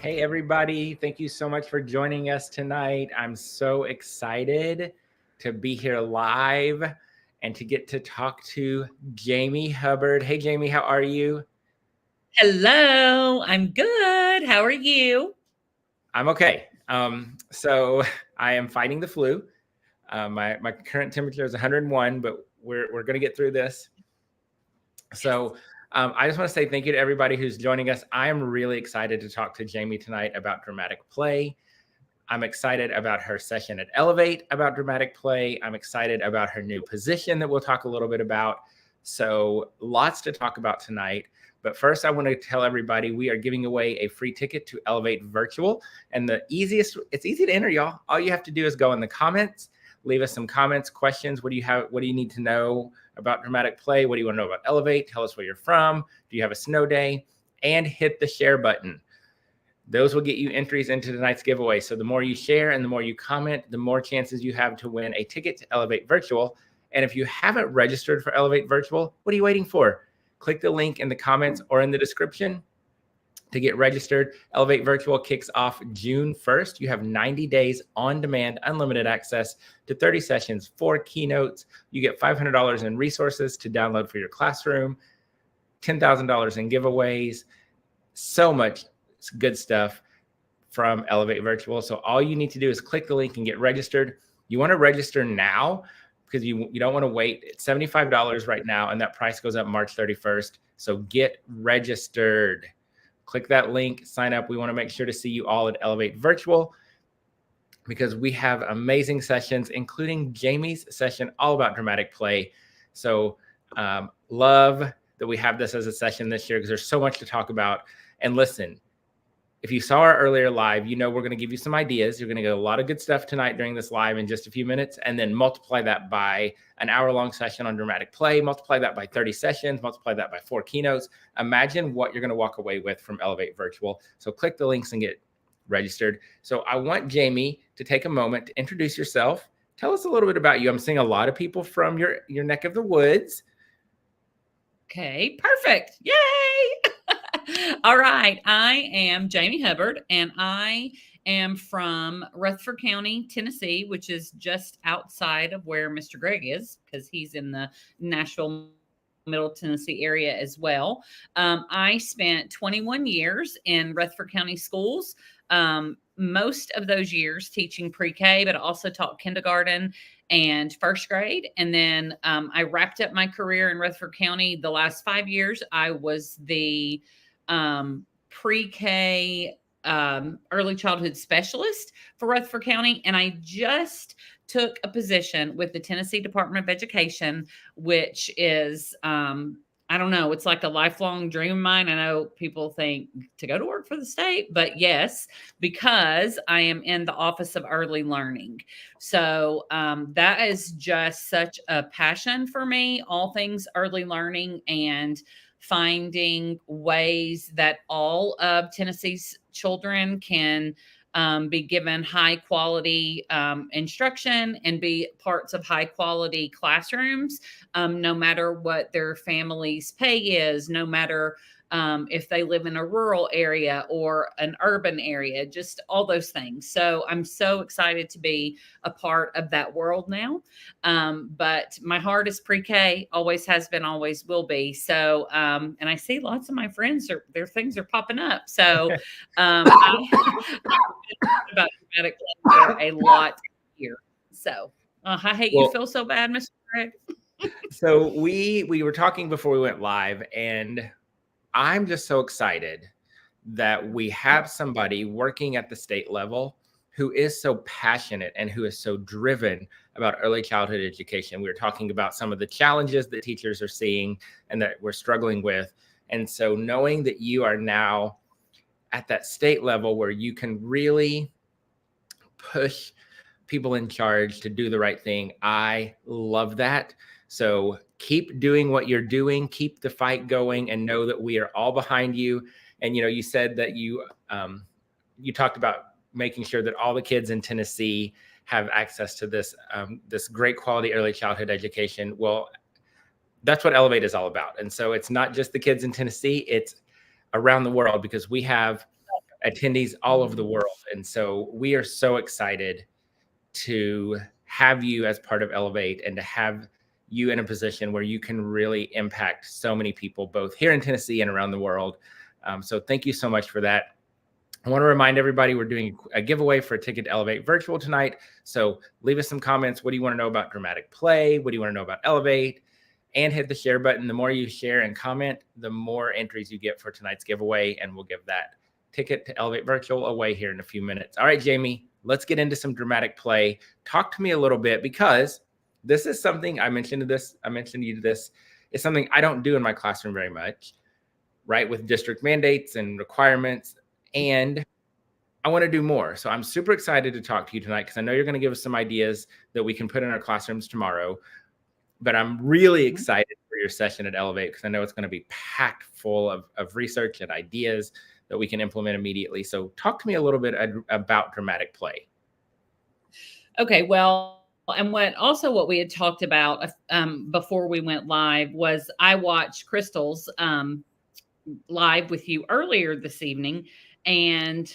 Hey, everybody. Thank you so much for joining us tonight. I'm so excited to be here live and to get to talk to Jamie Hubbard. Hey, Jamie, how are you? Hello, I'm good. How are you? I'm okay. So I am fighting the flu. My current temperature is 101, but we're going to get through this. So I just want to say thank you to everybody who's joining us. I am really excited to talk to Jamie tonight about dramatic play. I'm excited about her session at Elevate about dramatic play. I'm excited about her new position that we'll talk a little bit about. So lots to talk about tonight. But first, I want to tell everybody we are giving away a free ticket to Elevate Virtual. And it's easy to enter, y'all. All you have to do is go in the comments, leave us some comments, questions. What do you need to know about dramatic play? What do you want to know about Elevate? Tell us where you're from. Do you have a snow day? And hit the share button. Those will get you entries into tonight's giveaway. So the more you share and the more you comment, the more chances you have to win a ticket to Elevate Virtual. And if you haven't registered for Elevate Virtual, what are you waiting for? Click the link in the comments or in the description to get registered. Elevate Virtual kicks off June 1st. You have 90 days on demand, unlimited access to 30 sessions, 4 keynotes. You get $500 in resources to download for your classroom, $10,000 in giveaways, so much good stuff from Elevate Virtual. So all you need to do is click the link and get registered. You want to register now because you don't want to wait. It's $75 right now, and that price goes up March 31st. So get registered. Click that link, sign up. We want to make sure to see you all at Elevate Virtual because we have amazing sessions, including Jamie's session all about dramatic play. So love that we have this as a session this year because there's so much to talk about. And listen, if you saw our earlier live, you know we're going to give you some ideas. You're going to get a lot of good stuff tonight during this live in just a few minutes, and then multiply that by an hour-long session on dramatic play, multiply that by 30 sessions, multiply that by 4 keynotes. Imagine what you're going to walk away with from Elevate Virtual. So click the links and get registered. So I want Jamie to take a moment to introduce yourself. Tell us a little bit about you. I'm seeing a lot of people from your neck of the woods. Okay, perfect. Yay! All right. I am Jamie Hubbard, and I am from Rutherford County, Tennessee, which is just outside of where Mr. Greg is because he's in the Nashville, Middle Tennessee area as well. I spent 21 years in Rutherford County schools. Most of those years teaching pre-K, but I also taught kindergarten and first grade. And then I wrapped up my career in Rutherford County. The last 5 years, I was the pre-K early childhood specialist for Rutherford County. And I just took a position with the Tennessee Department of Education, which is, I don't know, it's like a lifelong dream of mine. I know people think to go to work for the state, but yes, because I am in the Office of Early Learning. So that is just such a passion for me, all things early learning and finding ways that all of Tennessee's children can be given high quality instruction and be parts of high quality classrooms, no matter what their family's pay is, no matter if they live in a rural area or an urban area, just all those things. So I'm so excited to be a part of that world now. But my heart is pre-K, always has been, always will be. So, and I see lots of my friends, their things are popping up. So about dramatic play for a lot here. So I hate you Well, feel so bad, Mr. Greg. so we were talking before we went live, and I'm just so excited that we have somebody working at the state level who is so passionate and who is so driven about early childhood education. We were talking about some of the challenges that teachers are seeing and that we're struggling with. And so knowing that you are now at that state level where you can really push people in charge to do the right thing, I love that. So keep doing what you're doing, keep the fight going, and know that we are all behind you. And you said that you talked about making sure that all the kids in Tennessee have access to this great quality early childhood education. Well, that's what Elevate is all about. And so it's not just the kids in Tennessee, it's around the world, because we have attendees all over the world. And so we are so excited to have you as part of Elevate and to have you in a position where you can really impact so many people, both here in Tennessee and around the world. So thank you so much for that. I want to remind everybody we're doing a giveaway for a ticket to Elevate Virtual tonight. So leave us some comments. What do you want to know about dramatic play? What do you want to know about Elevate? And hit the share button. The more you share and comment, the more entries you get for tonight's giveaway. And we'll give that ticket to Elevate Virtual away here in a few minutes. All right, Jamie, let's get into some dramatic play. Talk to me a little bit, because this is something I mentioned to you this is something I don't do in my classroom very much, right? With district mandates and requirements. And I want to do more. So I'm super excited to talk to you tonight, because I know you're going to give us some ideas that we can put in our classrooms tomorrow. But I'm really excited for your session at Elevate, because I know it's going to be packed full of research and ideas that we can implement immediately. So talk to me a little bit about dramatic play. Okay, well, and what we had talked about before we went live was I watched Crystal's live with you earlier this evening, and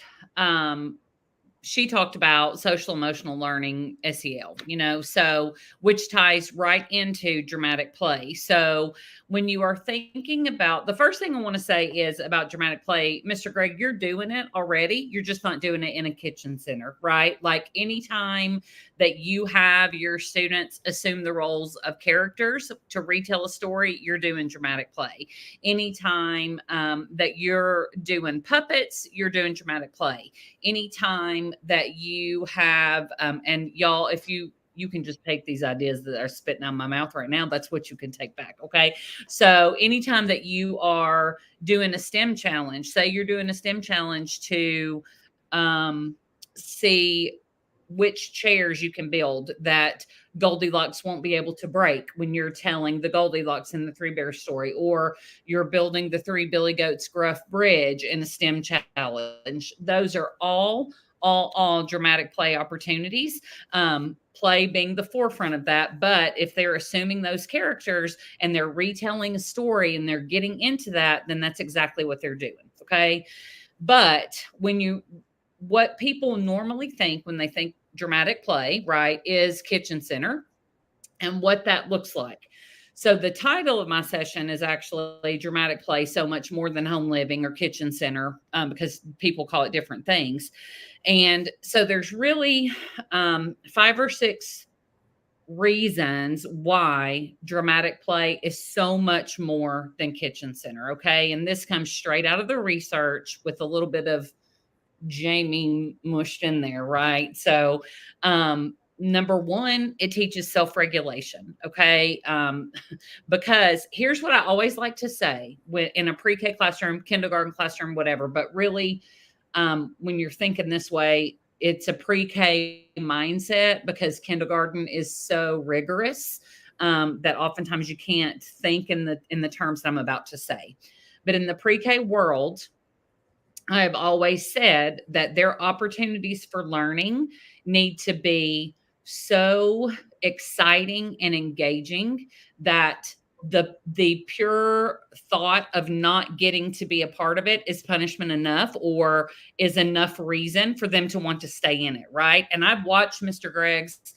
she talked about social emotional learning, SEL, so which ties right into dramatic play. So when you are thinking about, the first thing I want to say is about dramatic play, Mr. Greg, you're doing it already. You're just not doing it in a kitchen center, right? Like anytime that you have your students assume the roles of characters to retell a story, you're doing dramatic play. Anytime that you're doing puppets, you're doing dramatic play. Anytime that you have, and y'all, if you can just take these ideas that are spitting out my mouth right now, that's what you can take back. Okay. So anytime that you are doing a STEM challenge, say you're doing a STEM challenge to see which chairs you can build that Goldilocks won't be able to break when you're telling the Goldilocks and the Three Bears story, or you're building the Three Billy Goats Gruff Bridge in a STEM challenge. Those are all dramatic play opportunities. Play being the forefront of that. But if they're assuming those characters and they're retelling a story and they're getting into that, then that's exactly what they're doing. Okay. But what people normally think when they think dramatic play, right, is kitchen center and what that looks like. So the title of my session is actually dramatic play, so much more than home living or kitchen center, because people call it different things. And so there's really 5 or 6 reasons why dramatic play is so much more than kitchen center. Okay. And this comes straight out of the research with a little bit of Jamie mushed in there, right? So, number one, it teaches self-regulation. Okay. Because here's what I always like to say when in a pre-K classroom, kindergarten classroom, whatever, but really, when you're thinking this way, it's a pre-K mindset, because kindergarten is so rigorous, that oftentimes you can't think in the terms that I'm about to say. But in the pre-K world, I've always said that their opportunities for learning need to be so exciting and engaging that the pure thought of not getting to be a part of it is punishment enough, or is enough reason for them to want to stay in it, right? And I've watched Mr. Greg's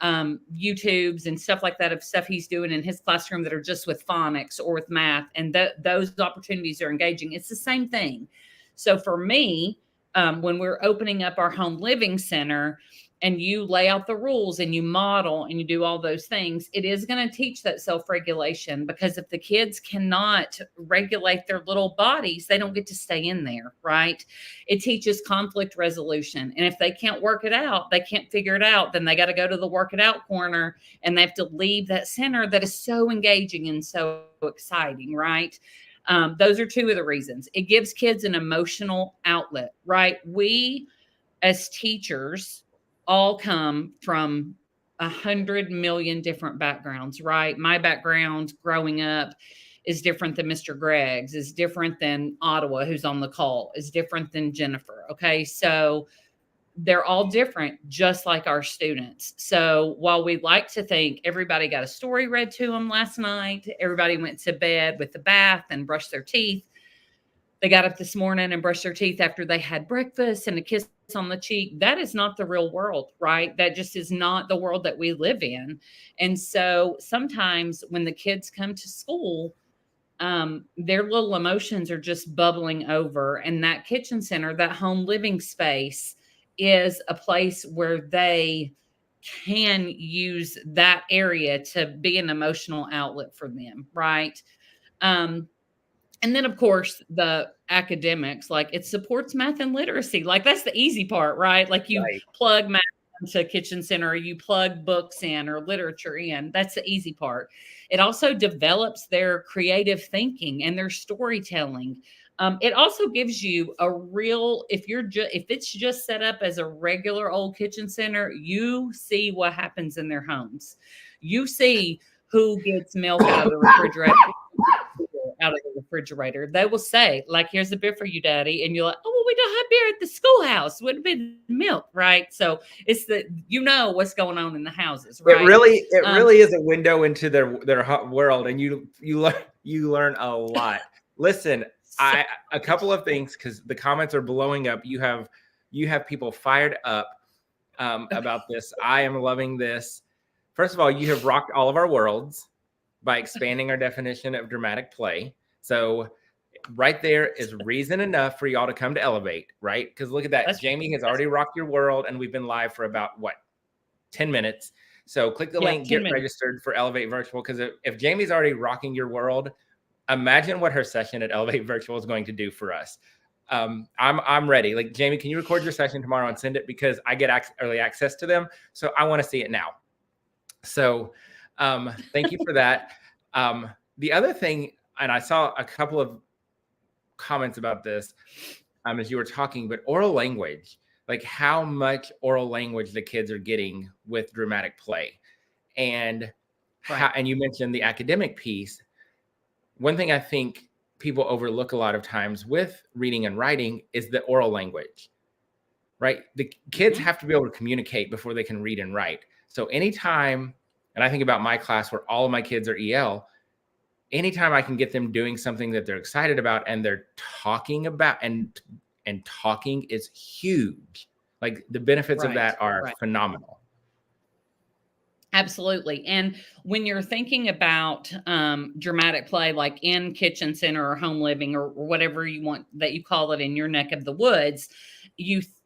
YouTubes and stuff like that, of stuff he's doing in his classroom that are just with phonics or with math, and those opportunities are engaging. It's the same thing. So for me, when we're opening up our home living center and you lay out the rules and you model and you do all those things, it is going to teach that self-regulation, because if the kids cannot regulate their little bodies, they don't get to stay in there, right? It teaches conflict resolution. And if they can't work it out, they can't figure it out, then they got to go to the work it out corner and they have to leave that center that is so engaging and so exciting, right? Those are two of the reasons. It gives kids an emotional outlet, right? We as teachers all come from 100 million different backgrounds, right? My background growing up is different than Mr. Gregg's, is different than Ottawa, who's on the call, is different than Jennifer. Okay. So they're all different, just like our students. So while we like to think everybody got a story read to them last night, everybody went to bed with a bath and brushed their teeth, they got up this morning and brushed their teeth after they had breakfast and a kiss on the cheek. That is not the real world, right? That just is not the world that we live in. And so sometimes when the kids come to school, their little emotions are just bubbling over. And that kitchen center, that home living space, is a place where they can use that area to be an emotional outlet for them, right? And then, of course, the academics, like it supports math and literacy. Like that's the easy part, right? Like you plug math into Kitchen Center, or you plug books in or literature in. That's the easy part. It also develops their creative thinking and their storytelling. It also gives you a real, if it's just set up as a regular old kitchen center, you see what happens in their homes. You see who gets milk out of the refrigerator. Out of the refrigerator. They will say, like, here's a beer for you, Daddy. And you're like, oh, well, we don't have beer at the schoolhouse. Would have been milk, right? So it's what's going on in the houses, right? It really is a window into their world, and you learn a lot. Listen, a couple of things, because the comments are blowing up. You have people fired up about this. I am loving this. First of all, you have rocked all of our worlds by expanding our definition of dramatic play. So right there is reason enough for y'all to come to Elevate, right? Because look at that. Jamie has already rocked your world, and we've been live for about, 10 minutes. So click the link, get registered for Elevate Virtual, because if Jamie's already rocking your world, imagine what her session at Elevate Virtual is going to do for us. I'm ready. Like, Jamie, can you record your session tomorrow and send it? Because I get early access to them. So I want to see it now. So thank you for that. The other thing, and I saw a couple of comments about this as you were talking, but oral language, like how much oral language the kids are getting with dramatic play. And and you mentioned the academic piece. One thing I think people overlook a lot of times with reading and writing is the oral language, right? The kids have to be able to communicate before they can read and write. So anytime, and I think about my class where all of my kids are EL, anytime I can get them doing something that they're excited about and they're talking about, and talking is huge. Like the benefits of that are phenomenal. Absolutely. And when you're thinking about dramatic play, like in Kitchen Center or home living or whatever you want that you call it in your neck of the woods,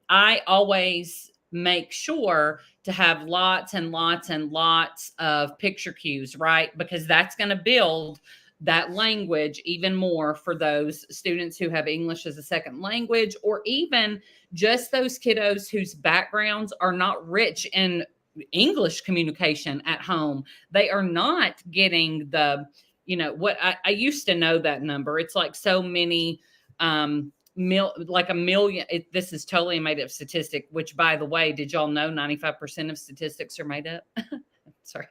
I always make sure to have lots and lots and lots of picture cues, right? Because that's going to build that language even more for those students who have English as a second language, or even just those kiddos whose backgrounds are not rich in English communication at home. They are not getting the, what I used to know that number. It's like so many, like a million. This is totally a made up statistic, which, by the way, did y'all know 95% of statistics are made up? Sorry.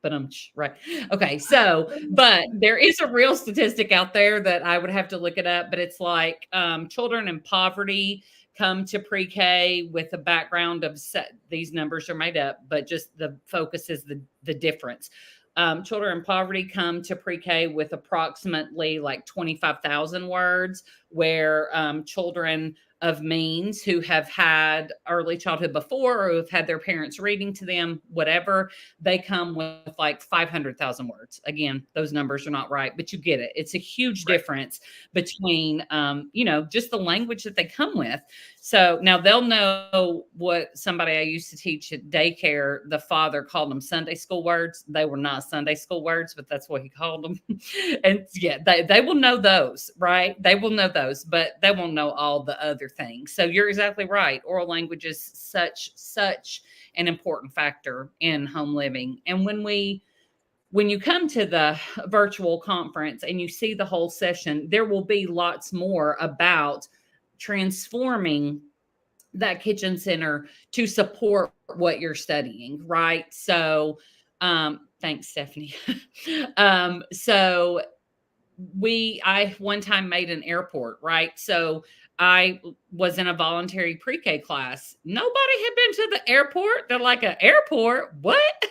But I'm right. Okay. So, but there is a real statistic out there that I would have to look it up, but it's like children in poverty come to pre-K with a background of these numbers are made up, but just the focus is the difference. Children in poverty come to pre-K with approximately like 25,000 words, where children of means who have had early childhood before, or who've had their parents reading to them, whatever, they come with like 500,000 words. Again, those numbers are not right, but you get it. It's a huge difference between, just the language that they come with. So now they'll know what somebody I used to teach at daycare, the father called them Sunday school words. They were not Sunday school words, but that's what he called them. And yeah, they will know those, right? They will know those, but they won't know all the other things. So you're exactly right. Oral language is such an important factor in home living. And when you come to the virtual conference and you see the whole session, there will be lots more about transforming that kitchen center to support what you're studying, right? So, thanks, Stephanie. So I one time made an airport, right? So I was in a voluntary pre-K class. Nobody had been to the airport. They're like, an airport? What?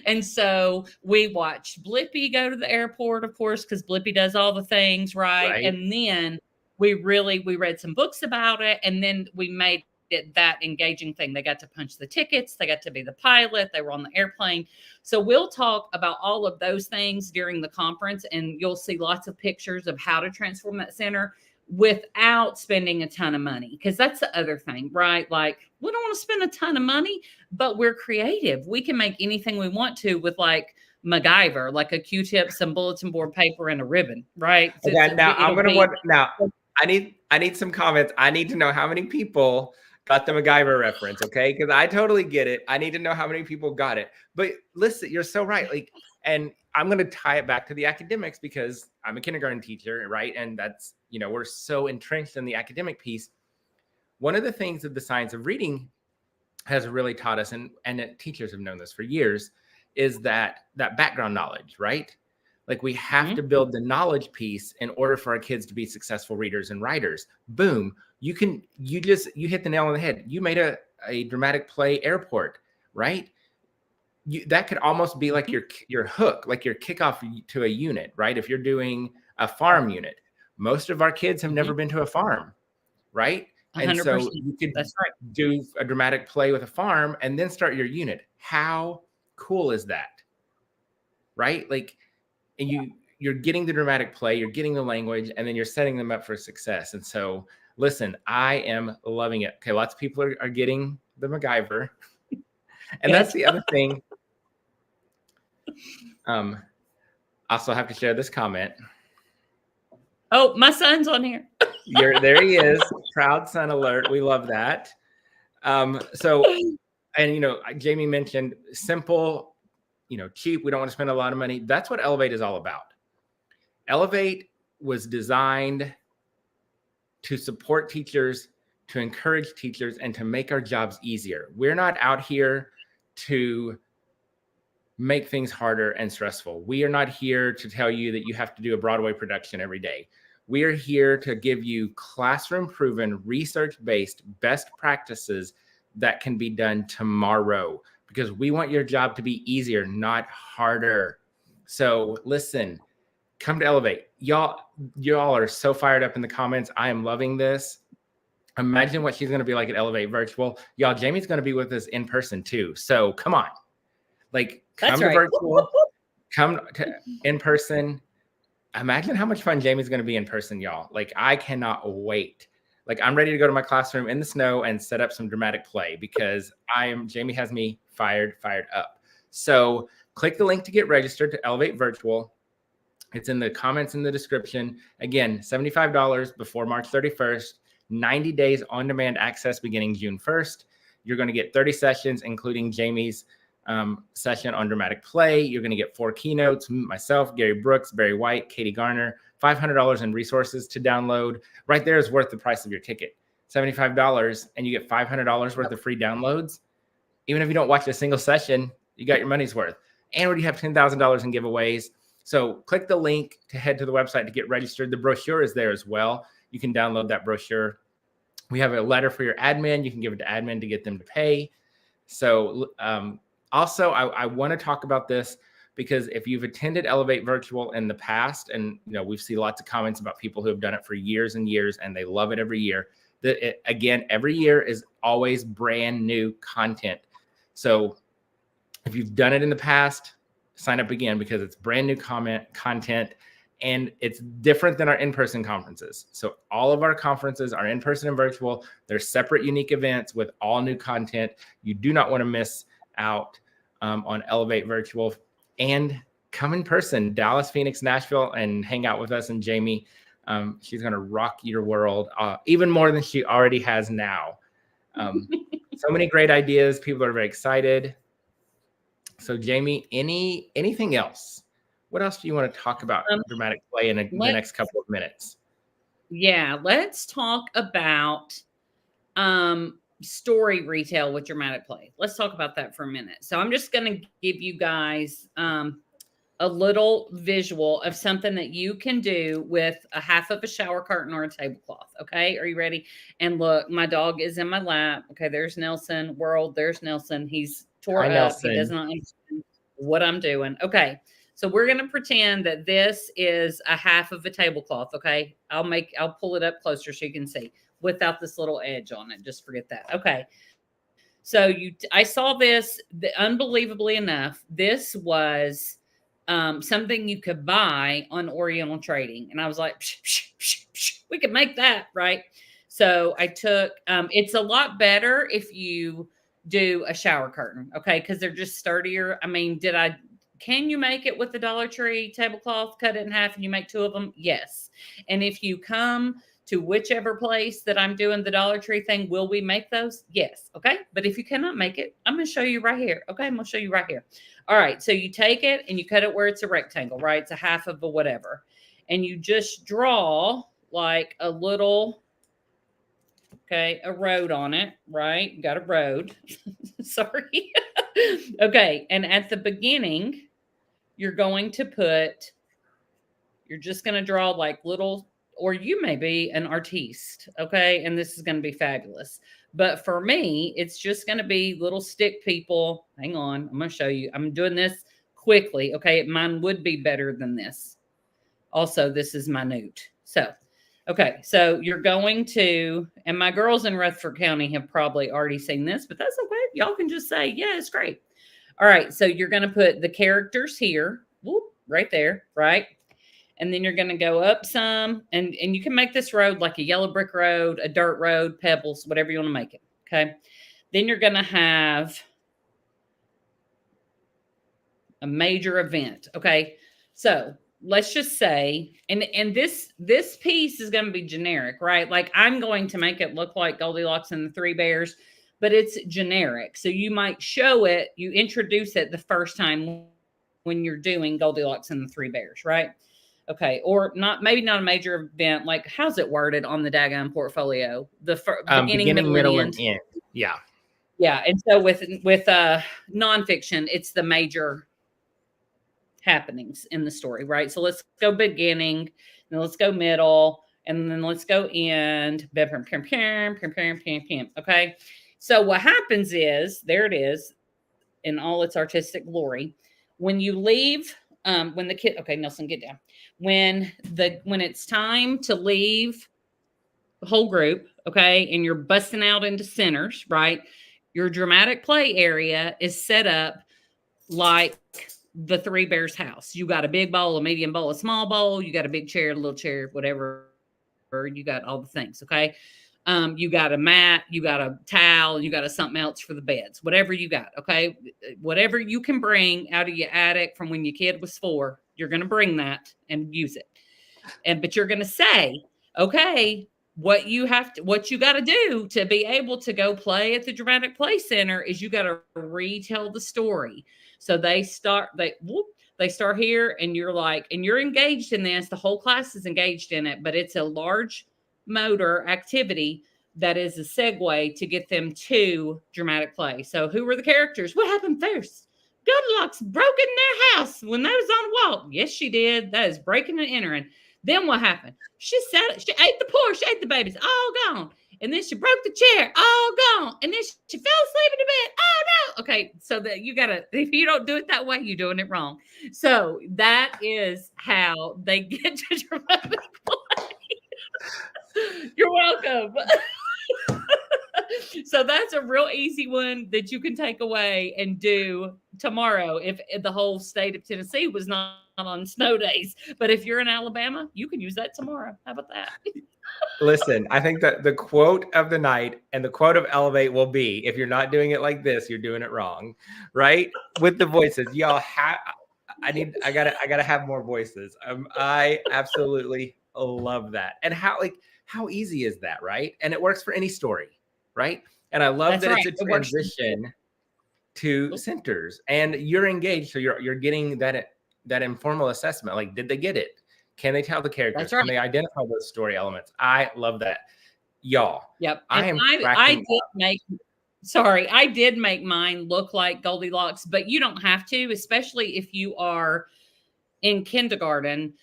And so we watched Blippi go to the airport, of course, because Blippi does all the things, right? And then we read some books about it, and then we made it that engaging thing. They got to punch the tickets. They got to be the pilot. They were on the airplane. So we'll talk about all of those things during the conference, and you'll see lots of pictures of how to transform that center without spending a ton of money. Because that's the other thing, right? Like, we don't want to spend a ton of money, but we're creative. We can make anything we want to with like MacGyver, like a Q-tip, some bulletin board paper, and a ribbon, right? Okay, now I need some comments. I need to know how many people got the MacGyver reference, okay? Because I totally get it. I need to know how many people got it. But listen, you're so right. Like, and I'm going to tie it back to the academics because I'm a kindergarten teacher, right? And that's, we're so entrenched in the academic piece. One of the things that the science of reading has really taught us, and teachers have known this for years, is that background knowledge, right? Like, we have to build the knowledge piece in order for our kids to be successful readers and writers. Boom. You hit the nail on the head. You made a dramatic play airport, right? That could almost be like your hook, like your kickoff to a unit, right? If you're doing a farm unit, most of our kids have never been to a farm, right? 100%. And so you could do a dramatic play with a farm and then start your unit. How cool is that? Right? Like, and you're getting the dramatic play, you're getting the language, and then you're setting them up for success. And so, listen, I am loving it. Okay, lots of people are getting the MacGyver. And that's the other thing. Also have to share this comment. Oh, my son's on here. There he is. Proud son alert. We love that. So, and Jamie mentioned simple, cheap. We don't want to spend a lot of money. That's what Elevate is all about. Elevate was designed to support teachers, to encourage teachers, and to make our jobs easier. We're not out here to make things harder and stressful. We are not here to tell you that you have to do a Broadway production every day. We are here to give you classroom-proven, research-based best practices that can be done tomorrow, because we want your job to be easier, not harder. So listen, come to Elevate. Y'all are so fired up in the comments. I am loving this. Imagine what she's going to be like at Elevate Virtual. Y'all, Jamie's going to be with us in person too. So come on. Like, come to virtual, come to in person. Imagine how much fun Jamie's going to be in person, y'all. Like, I cannot wait. Like, I'm ready to go to my classroom in the snow and set up some dramatic play because Jamie has me fired up. So click the link to get registered to Elevate Virtual. It's in the comments in the description. Again, $75 before March 31st, 90 days on-demand access beginning June 1st. You're going to get 30 sessions, including Jamie's session on dramatic play. You're going to get 4 keynotes, myself, Gary Brooks, Barry White, Katie Garner, $500 in resources to download. Right there is worth the price of your ticket. $75, and you get $500 worth of free downloads. Even if you don't watch a single session, you got your money's worth. And we have $10,000 in giveaways. So click the link to head to the website to get registered. The brochure is there as well. You can download that brochure. We have a letter for your admin. You can give it to admin to get them to pay. So also, I want to talk about this because if you've attended Elevate Virtual in the past, and we've seen lots of comments about people who have done it for years and years, and they love it every year. Again, every year is always brand new content. So if you've done it in the past, sign up again because it's brand new content, And it's different than our in-person conferences. So all of our conferences are in-person and virtual. They're separate, unique events with all new content. You do not want to miss out on Elevate Virtual. And come in person, Dallas, Phoenix, Nashville, and hang out with us and Jamie. She's going to rock your world even more than she already has now. So many great ideas. People are very excited. So Jamie, anything else? What else do you want to talk about dramatic play in the next couple of minutes? Yeah, let's talk about story retell with dramatic play. Let's talk about that for a minute. So I'm just going to give you guys a little visual of something that you can do with a half of a shower curtain or a tablecloth. Okay, are you ready? And look, my dog is in my lap. Okay, there's Nelson. World, there's Nelson. He's tore up. Nelson. He does not understand what I'm doing. Okay. So we're going to pretend that this is a half of a tablecloth. Okay. I'll pull it up closer so you can see without this little edge on it. Just forget that. Okay. So I saw this, unbelievably enough, this was something you could buy on Oriental Trading. And I was like, we could make that, right? So I took, it's a lot better if you do a shower curtain. Okay. Cause they're just sturdier. I mean, can you make it with the Dollar Tree tablecloth, cut it in half and you make 2 of them? Yes. And if you come to whichever place that I'm doing the Dollar Tree thing, will we make those? Yes. Okay. But if you cannot make it, I'm going to show you right here. Okay. I'm going to show you right here. All right. So you take it and you cut it where it's a rectangle, right? It's a half of a whatever. And you just draw like a little, okay, a road on it, right? You got a road. Sorry. Okay. And at the beginning, you're just going to draw like little, or you may be an artiste. Okay. And this is going to be fabulous. But for me, it's just going to be little stick people. Hang on. I'm going to show you. I'm doing this quickly. Okay. Mine would be better than this. Also, this is minute. So, okay. So you're going to, and my girls in Rutherford County have probably already seen this, but that's okay. Y'all can just say, yeah, it's great. All right. So you're going to put the characters here, whoop, right there. Right. And then you're going to go up some, and you can make this road like a yellow brick road, a dirt road, pebbles, whatever you want to make it. Okay. Then you're going to have a major event. Okay. So let's just say, and this piece is going to be generic, right? Like I'm going to make it look like Goldilocks and the Three Bears, but it's generic. So you might show it, you introduce it the first time when you're doing Goldilocks and the Three Bears, right? Okay. Or maybe not a major event. Like how's it worded on the daggone portfolio? The beginning, middle, and end. Yeah. Yeah. And so with nonfiction, it's the major happenings in the story, right? So let's go beginning, then let's go middle, and then let's go end. Okay. So what happens is, there it is in all its artistic glory. When you leave, when the kid, okay, Nelson, get down. When it's time to leave the whole group, okay, and you're busting out into centers, right? Your dramatic play area is set up like the Three Bears house. You got a big bowl, a medium bowl, a small bowl. You got a big chair, a little chair, whatever. You got all the things, okay? You got a mat, you got a towel, you got something else for the beds, whatever you got, okay? Whatever you can bring out of your attic from when your kid was 4, you're going to bring that and use it. But you're going to say, okay, what you got to do to be able to go play at the Dramatic Play Center is you got to retell the story. So they start here and you're engaged in this. The whole class is engaged in it, but it's a large motor activity that is a segue to get them to dramatic play. So who were the characters? What happened first? Goldilocks broke in their house when they was on a walk. Yes, she did. That is breaking and entering. Then what happened? She ate the pork, she ate the babies, all gone. And then she broke the chair, all gone. And then she fell asleep in the bed. Oh no. Okay. So that you gotta, if you don't do it that way, you're doing it wrong. So that is how they get to dramatic play. You're welcome. So that's a real easy one that you can take away and do tomorrow if the whole state of Tennessee was not on snow days. But if you're in Alabama, you can use that tomorrow. How about that? Listen, I think that the quote of the night and the quote of Elevate will be, if you're not doing it like this, you're doing it wrong, right? With the voices, y'all I gotta have more voices. I absolutely love that. And how easy is that, right? And it works for any story, right? And I love That's that right. it's a It works. transition to centers, and you're engaged, so you're getting that informal assessment. Like, did they get it? Can they tell the characters? That's right. Can they identify those story elements? I love that, y'all. Yep. I And am I cracking did make sorry, I did make mine look like Goldilocks, but you don't have to, especially if you are in kindergarten.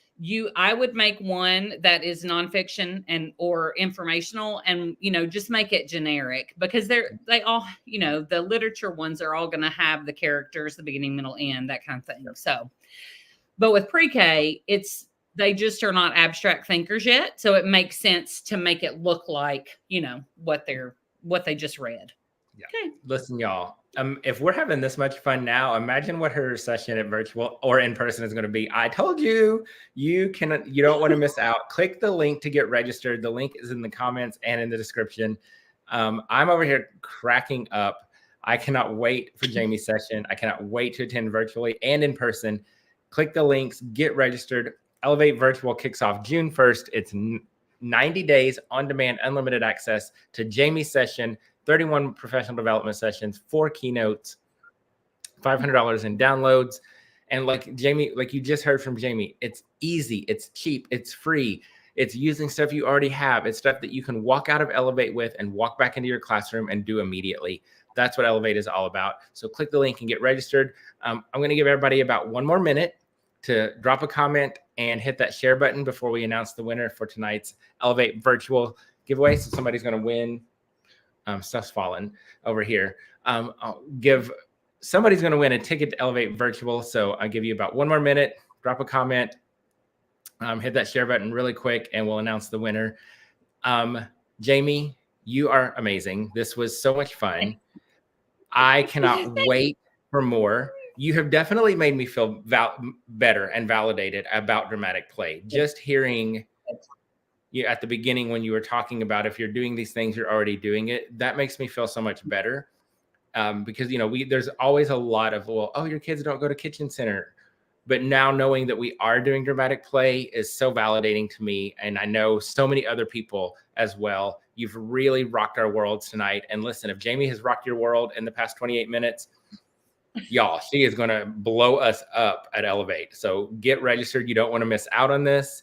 I would make one that is nonfiction and or informational, and just make it generic, because they all, the literature ones are all going to have the characters, the beginning, middle, end, that kind of thing. So, but with pre-K, they just are not abstract thinkers yet, so it makes sense to make it look like what they just read. Yeah. Okay. Listen, y'all. If we're having this much fun now, imagine what her session at virtual or in person is going to be. I told you, you don't want to miss out. Click the link to get registered. The link is in the comments and in the description. I'm over here cracking up. I cannot wait for Jamie's session. I cannot wait to attend virtually and in person. Click the links, get registered. Elevate Virtual kicks off June 1st. It's 90 days on demand, unlimited access to Jamie's session, 31 professional development sessions, 4 keynotes, $500 in downloads. And like you just heard from Jamie, it's easy, it's cheap, it's free. It's using stuff you already have. It's stuff that you can walk out of Elevate with and walk back into your classroom and do immediately. That's what Elevate is all about. So click the link and get registered. I'm going to give everybody about 1 more minute to drop a comment and hit that share button before we announce the winner for tonight's Elevate Virtual giveaway. So somebody's going to win. Stuff's falling over here. Somebody's going to win a ticket to Elevate Virtual. So I'll give you about 1 more minute. Drop a comment, hit that share button really quick, and we'll announce the winner. Jamie, you are amazing. This was so much fun. I cannot wait for more. You have definitely made me feel better and validated about dramatic play. Just hearing you at the beginning when you were talking about if you're doing these things, you're already doing it. That makes me feel so much better. Because there's always a lot of, your kids don't go to kitchen center. But now knowing that we are doing dramatic play is so validating to me. And I know so many other people as well. You've really rocked our worlds tonight. And listen, if Jamie has rocked your world in the past 28 minutes, y'all, she is going to blow us up at Elevate. So get registered. You don't want to miss out on this.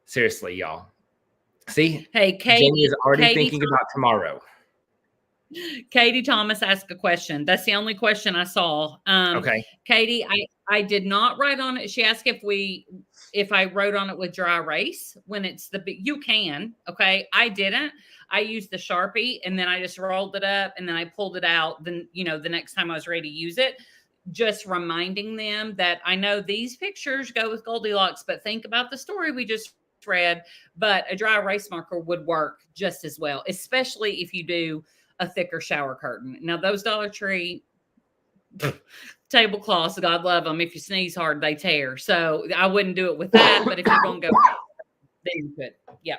Seriously, y'all. See, hey, Katie, Jamie is already thinking about tomorrow. Katie Thomas asked a question. That's the only question I saw. Okay. Katie, I did not write on it. She asked if I wrote on it with dry erase when you can. Okay. I didn't. I used the Sharpie and then I just rolled it up and then I pulled it out. Then, the next time I was ready to use it, just reminding them that I know these pictures go with Goldilocks, but think about the story we just read. But a dry erase marker would work just as well, especially if you do a thicker shower curtain. Now, those Dollar Tree tablecloths, God love them. If you sneeze hard, they tear. So I wouldn't do it with that. But if you're going to go, then you could. Yeah.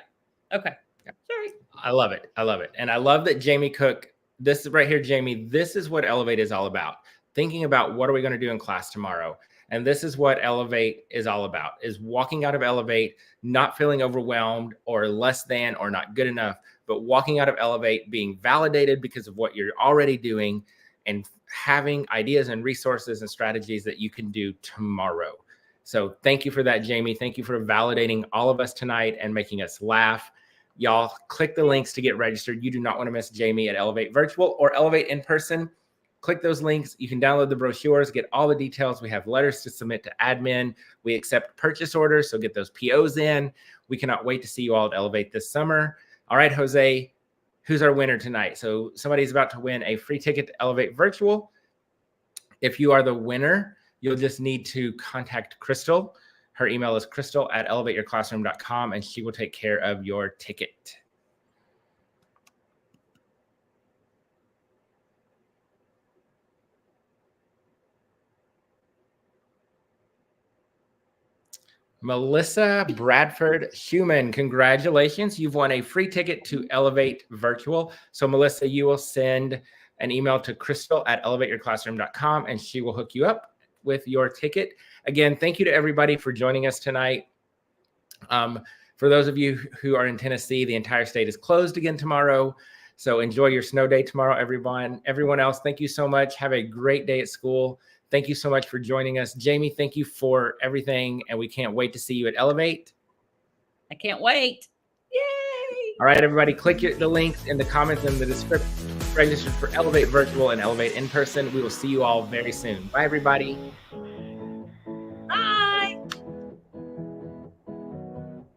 Okay. Sorry. I love it. I love it. And I love that Jamie Cook, this right here, Jamie, this is what Elevate is all about. Thinking about what are we going to do in class tomorrow. And this is what Elevate is all about, is walking out of Elevate, not feeling overwhelmed or less than or not good enough, but walking out of Elevate, being validated because of what you're already doing and having ideas and resources and strategies that you can do tomorrow. So thank you for that, Jamie. Thank you for validating all of us tonight and making us laugh. Y'all click the links to get registered. You do not want to miss Jamie at Elevate Virtual or Elevate in person. Click those links. You can download the brochures, get all the details. We have letters to submit to admin. We accept purchase orders, so get those POs in. We cannot wait to see you all at Elevate this summer. All right, Jose, who's our winner tonight? So somebody's about to win a free ticket to Elevate Virtual. If you are the winner, you'll just need to contact Crystal. Her email is crystal@elevateyourclassroom.com, and she will take care of your ticket. Melissa Bradford Human, congratulations. You've won a free ticket to Elevate Virtual. So Melissa, you will send an email to crystal@elevateyourclassroom.com and she will hook you up with your ticket. Again, thank you to everybody for joining us tonight. For those of you who are in Tennessee, the entire state is closed again tomorrow. So enjoy your snow day tomorrow, everyone. Everyone else, thank you so much. Have a great day at school. Thank you so much for joining us. Jamie, thank you for everything. And we can't wait to see you at Elevate. I can't wait. Yay. All right, everybody, click the links in the comments and the description. Register for Elevate Virtual and Elevate in person. We will see you all very soon. Bye, everybody.